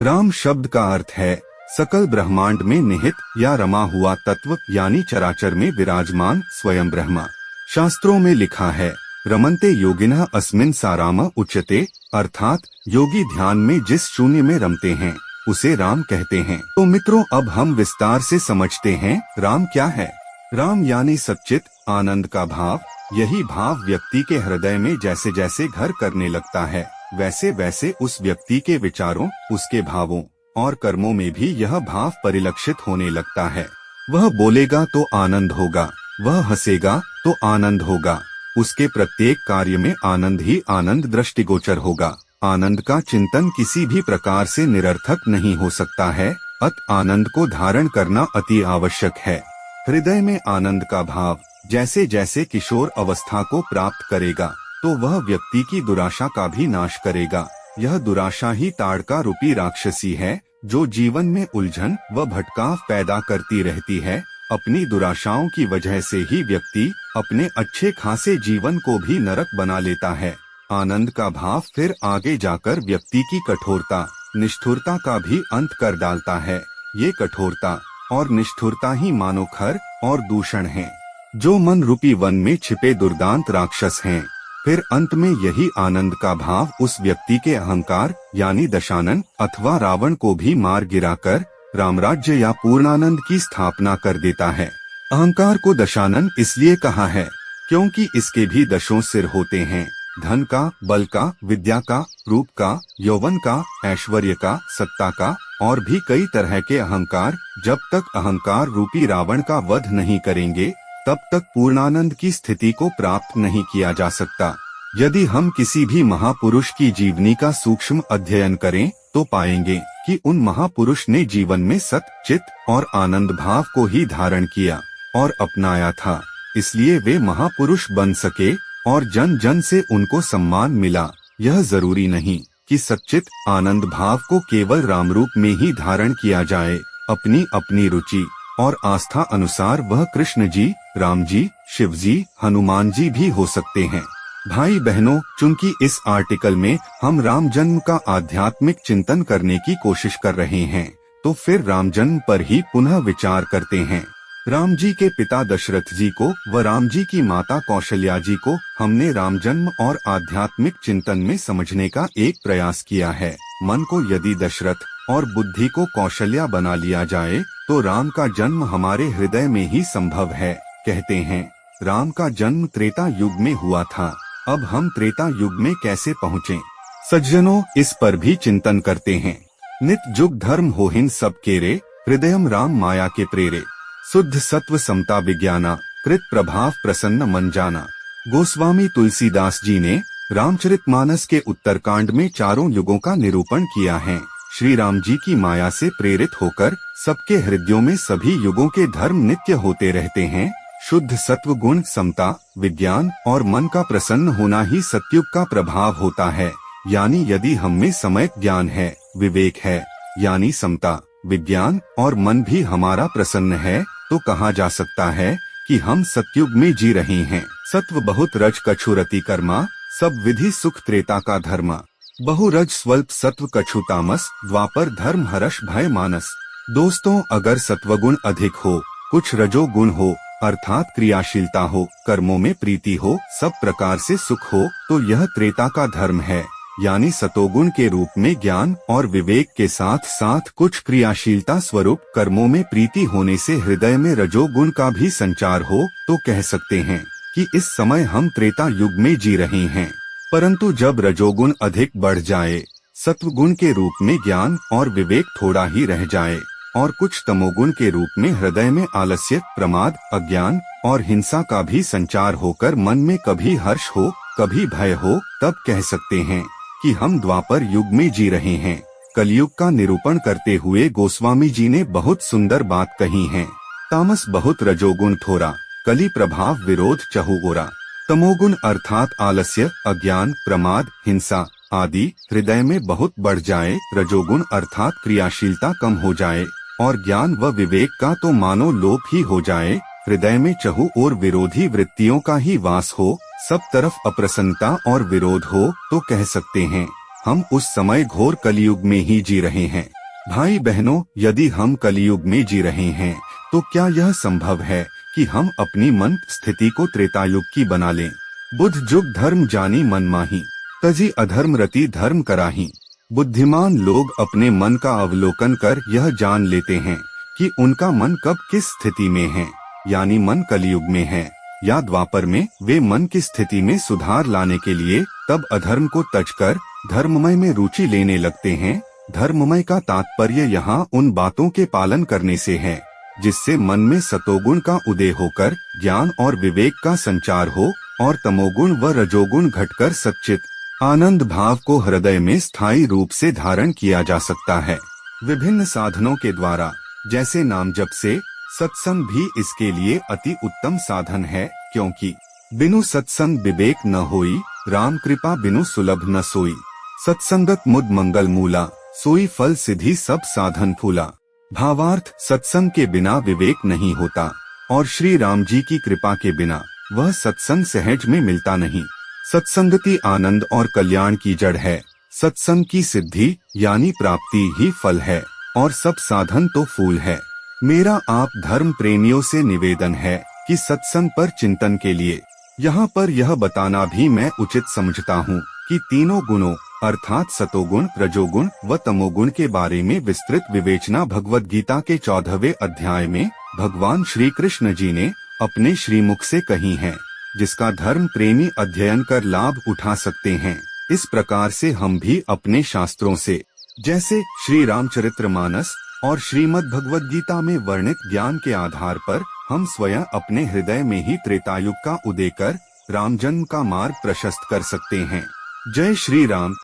राम शब्द का अर्थ है सकल ब्रह्मांड में निहित या रमा हुआ तत्व, यानी चराचर में विराजमान स्वयं ब्रह्मा। शास्त्रों में लिखा है रमन्ते योगिनः अस्मिन् सा राम उच्यते, अर्थात योगी ध्यान में जिस शून्य में रमते हैं उसे राम कहते हैं। तो मित्रों, अब हम विस्तार से समझते हैं राम क्या है। राम यानी सच्चित आनंद का भाव। यही भाव व्यक्ति के हृदय में जैसे जैसे घर करने लगता है, वैसे वैसे उस व्यक्ति के विचारों, उसके भावों और कर्मों में भी यह भाव परिलक्षित होने लगता है। वह बोलेगा तो आनंद होगा, वह हंसेगा तो आनंद होगा, उसके प्रत्येक कार्य में आनंद ही आनंद दृष्टिगोचर होगा। आनंद का चिंतन किसी भी प्रकार से निरर्थक नहीं हो सकता है, अत आनंद को धारण करना अति आवश्यक है। हृदय में आनंद का भाव जैसे जैसे किशोर अवस्था को प्राप्त करेगा तो वह व्यक्ति की दुराशा का भी नाश करेगा। यह दुराशा ही ताड़का रूपी राक्षसी है जो जीवन में उलझन व भटकाव पैदा करती रहती है। अपनी दुराशाओं की वजह से ही व्यक्ति अपने अच्छे खासे जीवन को भी नरक बना लेता है। आनंद का भाव फिर आगे जाकर व्यक्ति की कठोरता, निष्ठुरता का भी अंत कर डालता है। ये कठोरता और निष्ठुरता ही मानो खर और दूषण हैं, जो मन रूपी वन में छिपे दुर्दांत राक्षस हैं। फिर अंत में यही आनंद का भाव उस व्यक्ति के अहंकार यानी दशानन अथवा रावण को भी मार गिराकर रामराज्य या पूर्णानंद की स्थापना कर देता है। अहंकार को दशानन इसलिए कहा है क्योंकि इसके भी दशों सिर होते हैं, धन का, बल का, विद्या का, रूप का, यौवन का, ऐश्वर्य का, सत्ता का और भी कई तरह के अहंकार। जब तक अहंकार रूपी रावण का वध नहीं करेंगे तब तक पूर्णानंद की स्थिति को प्राप्त नहीं किया जा सकता। यदि हम किसी भी महापुरुष की जीवनी का सूक्ष्म अध्ययन करें तो पाएंगे कि उन महापुरुष ने जीवन में सत, चित और आनंद भाव को ही धारण किया और अपनाया था, इसलिए वे महापुरुष बन सके और जन जन से उनको सम्मान मिला। यह जरूरी नहीं कि सच्चित आनंद भाव को केवल राम रूप में ही धारण किया जाए। अपनी अपनी रुचि और आस्था अनुसार वह कृष्ण जी, राम जी, शिव जी, हनुमान जी भी हो सकते हैं। भाई बहनों, चूंकि इस आर्टिकल में हम राम जन्म का आध्यात्मिक चिंतन करने की कोशिश कर रहे हैं, तो फिर राम जन्म पर ही पुनः विचार करते हैं। राम जी के पिता दशरथ जी को व राम जी की माता कौशल्या जी को हमने राम जन्म और आध्यात्मिक चिंतन में समझने का एक प्रयास किया है। मन को यदि दशरथ और बुद्धि को कौशल्या बना लिया जाए तो राम का जन्म हमारे हृदय में ही संभव है। कहते हैं राम का जन्म त्रेता युग में हुआ था, अब हम त्रेता युग में कैसे पहुँचे? सज्जनों, इस पर भी चिंतन करते हैं। नित जुग धर्म होहिन सब केरे, हृदयम राम माया के प्रेरे, शुद्ध सत्व समता विज्ञाना, कृत प्रभाव प्रसन्न मन जाना। गोस्वामी तुलसीदास जी ने रामचरितमानस के उत्तरकांड में चारों युगों का निरूपण किया है। श्री राम जी की माया से प्रेरित होकर सबके हृदयों में सभी युगों के धर्म नित्य होते रहते हैं। शुद्ध सत्व गुण, समता, विज्ञान और मन का प्रसन्न होना ही सत्युग का प्रभाव होता है। यानी यदि हम में सम्यक ज्ञान है, विवेक है, यानी समता, विज्ञान और मन भी हमारा प्रसन्न है, तो कहा जा सकता है कि हम सत्युग में जी रहे हैं। सत्व बहुत रज कछु रति कर्मा, सब विधि सुख त्रेता का धर्मा। बहु रज स्वल्प सत्व कछु तामस, द्वापर धर्म हर्ष भय मानस। दोस्तों, अगर सत्वगुण अधिक हो, कुछ रजोगुण हो अर्थात क्रियाशीलता हो, कर्मों में प्रीति हो, सब प्रकार से सुख हो, तो यह त्रेता का धर्म है। यानी सतोगुण के रूप में ज्ञान और विवेक के साथ साथ कुछ क्रियाशीलता स्वरूप कर्मों में प्रीति होने से हृदय में रजोगुण का भी संचार हो, तो कह सकते हैं कि इस समय हम त्रेता युग में जी रहे हैं। परंतु जब रजोगुण अधिक बढ़ जाए, सत्वगुण के रूप में ज्ञान और विवेक थोड़ा ही रह जाए और कुछ तमोगुण के रूप में हृदय में आलस्य, प्रमाद, अज्ञान और हिंसा का भी संचार होकर मन में कभी हर्ष हो, कभी भय हो, तब कह सकते हैं कि हम द्वापर युग में जी रहे हैं। कलयुग का निरूपण करते हुए गोस्वामी जी ने बहुत सुंदर बात कही है। तामस बहुत रजोगुण थोरा, कली प्रभाव विरोध चहु ओरा। तमोगुण अर्थात आलस्य, अज्ञान, प्रमाद, हिंसा आदि हृदय में बहुत बढ़ जाए, रजोगुण अर्थात क्रियाशीलता कम हो जाए और ज्ञान व विवेक का तो मानो लोप ही हो जाए, हृदय में चहु और विरोधी वृत्तियों का ही वास हो, सब तरफ अप्रसन्नता और विरोध हो, तो कह सकते हैं हम उस समय घोर कलयुग में ही जी रहे हैं। भाई बहनों, यदि हम कलयुग में जी रहे हैं तो क्या यह संभव है कि हम अपनी मन स्थिति को त्रेतायुग की बना लें? बुद्ध जुग धर्म जानी मन माही, तजी अधर्म रति धर्म कराही। बुद्धिमान लोग अपने मन का अवलोकन कर यह जान लेते हैं कि उनका मन कब किस स्थिति में है, यानी मन कलयुग में है या द्वापर में। वे मन की स्थिति में सुधार लाने के लिए तब अधर्म को त्यज कर धर्ममय में रुचि लेने लगते हैं। धर्ममय का तात्पर्य यहाँ उन बातों के पालन करने से है जिससे मन में सतोगुण का उदय होकर ज्ञान और विवेक का संचार हो और तमोगुण व रजोगुण घटकर सच्चित आनंद भाव को हृदय में स्थायी रूप से धारण किया जा सकता है। विभिन्न साधनों के द्वारा, जैसे नाम जप से, सत्संग भी इसके लिए अति उत्तम साधन है, क्योंकि बिनु सत्संग विवेक न होई, राम कृपा बिनु सुलभ न सोई। सत्संगत मुद मंगल मूला, सोई फल सिद्धि सब साधन फूला। भावार्थ, सत्संग के बिना विवेक नहीं होता और श्री राम जी की कृपा के बिना वह सत्संग सहज में मिलता नहीं। सत्संगति आनंद और कल्याण की जड़ है। सत्संग की सिद्धि यानी प्राप्ति ही फल है और सब साधन तो फूल है। मेरा आप धर्म प्रेमियों से निवेदन है कि सत्संग पर चिंतन के लिए यहाँ पर यह बताना भी मैं उचित समझता हूँ कि तीनों गुणों अर्थात सतोगुण, रजोगुण व तमोगुण के बारे में विस्तृत विवेचना भगवद गीता के 14वें अध्याय में भगवान श्री कृष्ण जी ने अपने श्रीमुख से कही है, जिसका धर्म प्रेमी अध्ययन कर लाभ उठा सकते हैं। इस प्रकार से हम भी अपने शास्त्रों से, जैसे श्री रामचरितमानस और श्रीमद् भगवद गीता में वर्णित ज्ञान के आधार पर, हम स्वयं अपने हृदय में ही त्रेतायुग का उदय कर राम जन्म का मार्ग प्रशस्त कर सकते हैं। जय श्री राम।